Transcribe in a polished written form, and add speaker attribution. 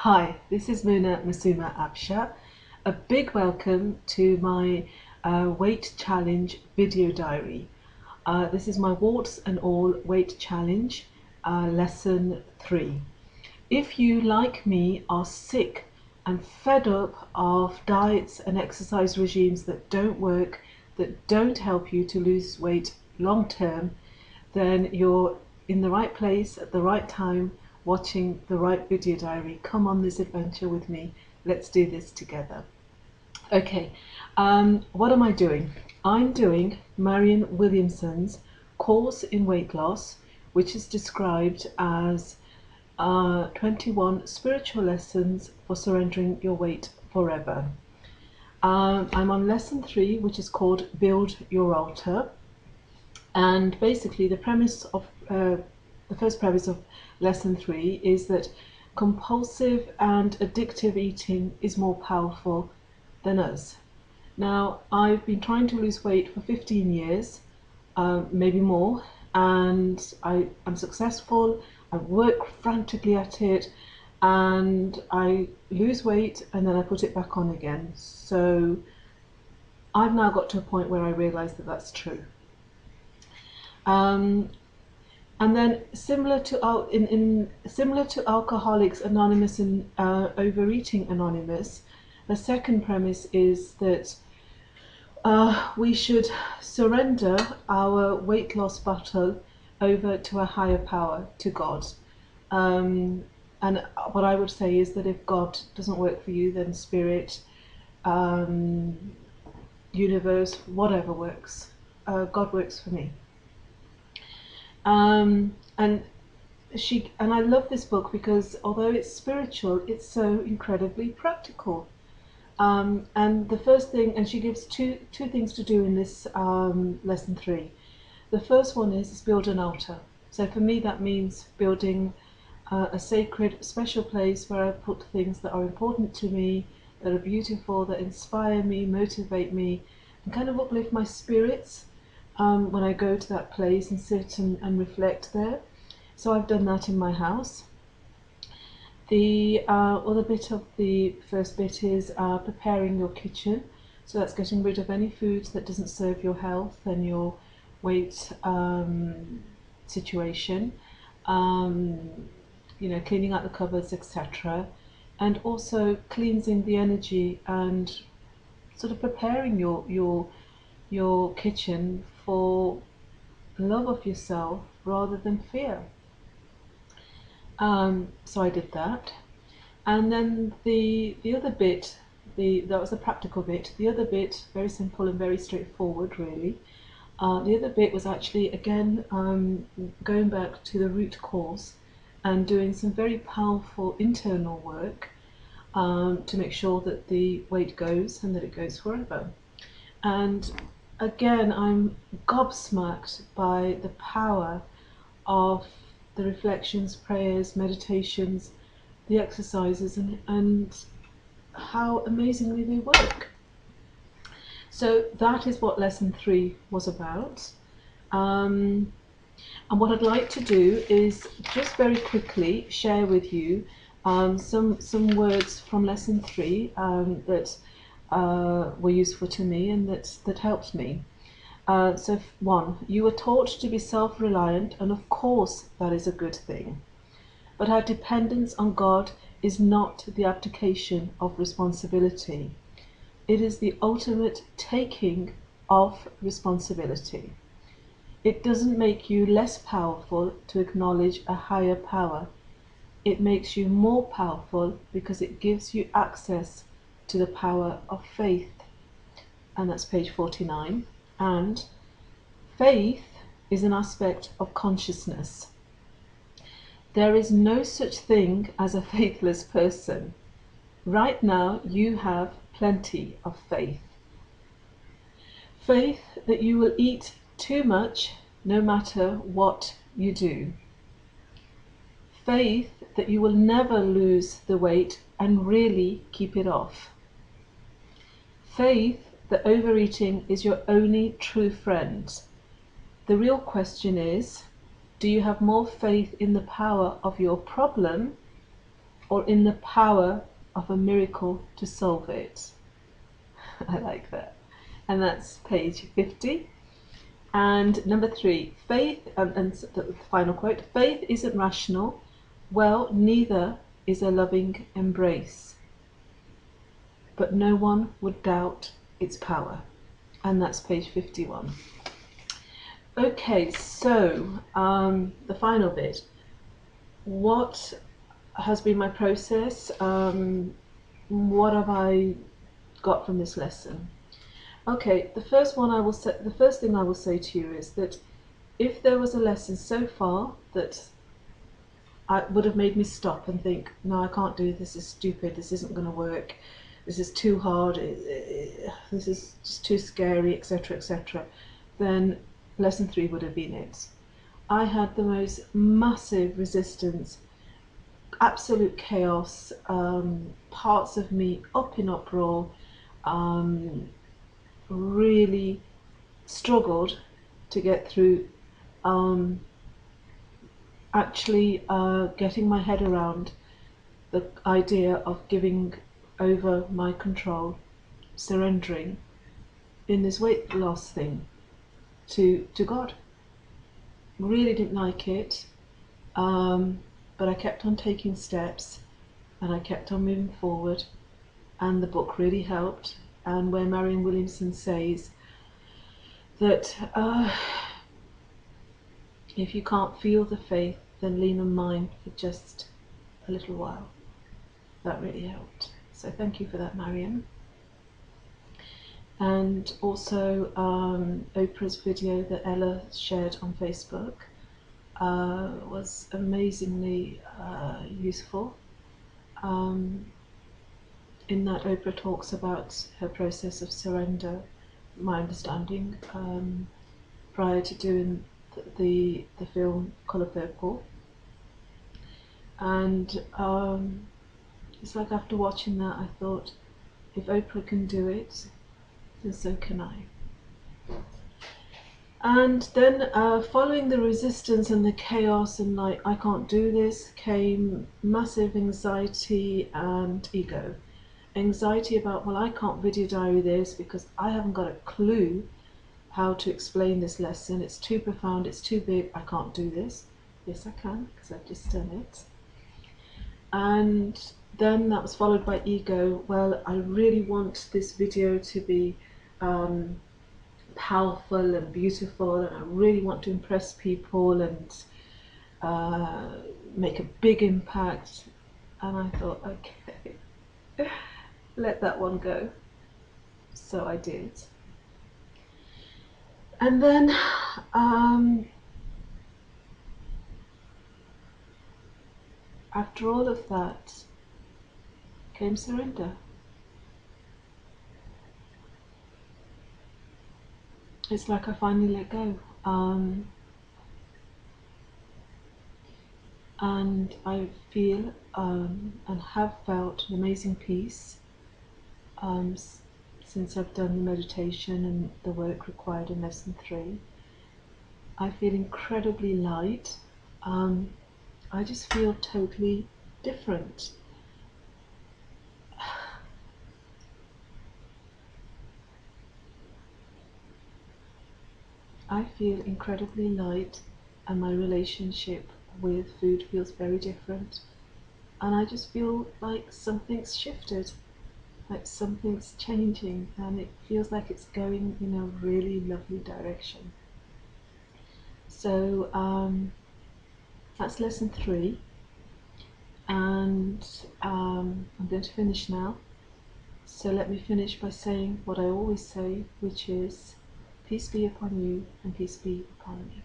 Speaker 1: Hi, this is Muna Masuma Absha. A big welcome to my weight challenge video diary. This is my warts and all weight challenge, lesson 3. If you, like me, are sick and fed up of diets and exercise regimes that don't work, that don't help you to lose weight long term, then you're in the right place at the right time, watching the right video diary. Come on this adventure with me. Let's do this together. Okay, what am I doing? I'm doing Marianne Williamson's course in weight loss, which is described as 21 spiritual lessons for surrendering your weight forever. I'm on lesson 3, which is called Build Your Altar. And basically the first premise of lesson 3 is that compulsive and addictive eating is more powerful than us. Now, I've been trying to lose weight for 15 years, maybe more, and I'm successful. I work frantically at it, and I lose weight and then I put it back on again. So I've now got to a point where I realize that that's true. And then similar to Alcoholics Anonymous and Overeating Anonymous, the second premise is that we should surrender our weight loss battle over to a higher power, to God. And what I would say is that if God doesn't work for you, then Spirit, universe, whatever works. God works for me. And I love this book because although it's spiritual, it's so incredibly practical. And the first thing, and she gives two things to do in this lesson 3. The first one is build an altar. So for me that means building a sacred, special place where I put things that are important to me, that are beautiful, that inspire me, motivate me, and kind of uplift my spirits. When I go to that place and sit and reflect there. So I've done that in my house. The other bit of the first bit is preparing your kitchen. So that's getting rid of any foods that doesn't serve your health and your weight situation. Cleaning out the cupboards, etc. And also cleansing the energy and sort of preparing your kitchen for love of yourself rather than fear. So I did that, and then the other bit, that was the practical bit. The other bit, very simple and very straightforward, really. The other bit was actually again going back to the root cause and doing some very powerful internal work to make sure that the weight goes and that it goes forever. And again, I'm gobsmacked by the power of the reflections, prayers, meditations, the exercises, and how amazingly they work. So that is what lesson 3 was about. And what I'd like to do is just very quickly share with you some words from lesson 3 that were useful to me and that helped me. So 1, you were taught to be self-reliant, and of course that is a good thing. But our dependence on God is not the abdication of responsibility. It is the ultimate taking of responsibility. It doesn't make you less powerful to acknowledge a higher power. It makes you more powerful because it gives you access to the power of faith. And that's page 49. And faith is an aspect of consciousness. There is no such thing as a faithless person. Right now you have plenty of faith. Faith that you will eat too much no matter what you do. Faith that you will never lose the weight and really keep it off. Faith that overeating is your only true friend. The real question is, do you have more faith in the power of your problem or in the power of a miracle to solve it. I like that. And that's page 50. And number 3, faith, and the final quote, faith isn't rational, well, neither is a loving embrace, but no one would doubt its power. And that's page 51. Okay, so the final bit. What has been my process? What have I got from this lesson? Okay, the first thing I will say to you is that if there was a lesson so far that would have made me stop and think, no, I can't do this is stupid, this isn't going to work, this is too hard, this is just too scary, etc., etc., then lesson 3 would have been it. I had the most massive resistance, absolute chaos, parts of me up in uproar, really struggled to get through actually getting my head around the idea of giving over my control, surrendering in this weight loss thing to God. Really didn't like it, but I kept on taking steps and I kept on moving forward, and the book really helped. And where Marianne Williamson says that if you can't feel the faith, then lean on mine for just a little while. That really helped. So thank you for that, Marianne. And also Oprah's video that Ella shared on Facebook was amazingly useful. In that Oprah talks about her process of surrender, my understanding, prior to doing the film Colour Purple. And it's like after watching that I thought, if Oprah can do it, then so can I. And then following the resistance and the chaos and like I can't do this, came massive anxiety and ego. Anxiety about, well, I can't video diary this because I haven't got a clue how to explain this lesson. It's too profound, it's too big, I can't do this. Yes, I can, because I've just done it. And then that was followed by ego. Well, I really want this video to be powerful and beautiful, and I really want to impress people and make a big impact. And I thought, okay, let that one go. So I did. And then after all of that came surrender. It's like I finally let go. And I feel and have felt an amazing peace since I've done the meditation and the work required in lesson 3. I feel incredibly light. I just feel totally different. I feel incredibly light, and my relationship with food feels very different. And I just feel like something's shifted, like something's changing, and it feels like it's going in a really lovely direction. So that's lesson 3, and I'm going to finish now. So let me finish by saying what I always say, which is, peace be upon you and peace be upon me.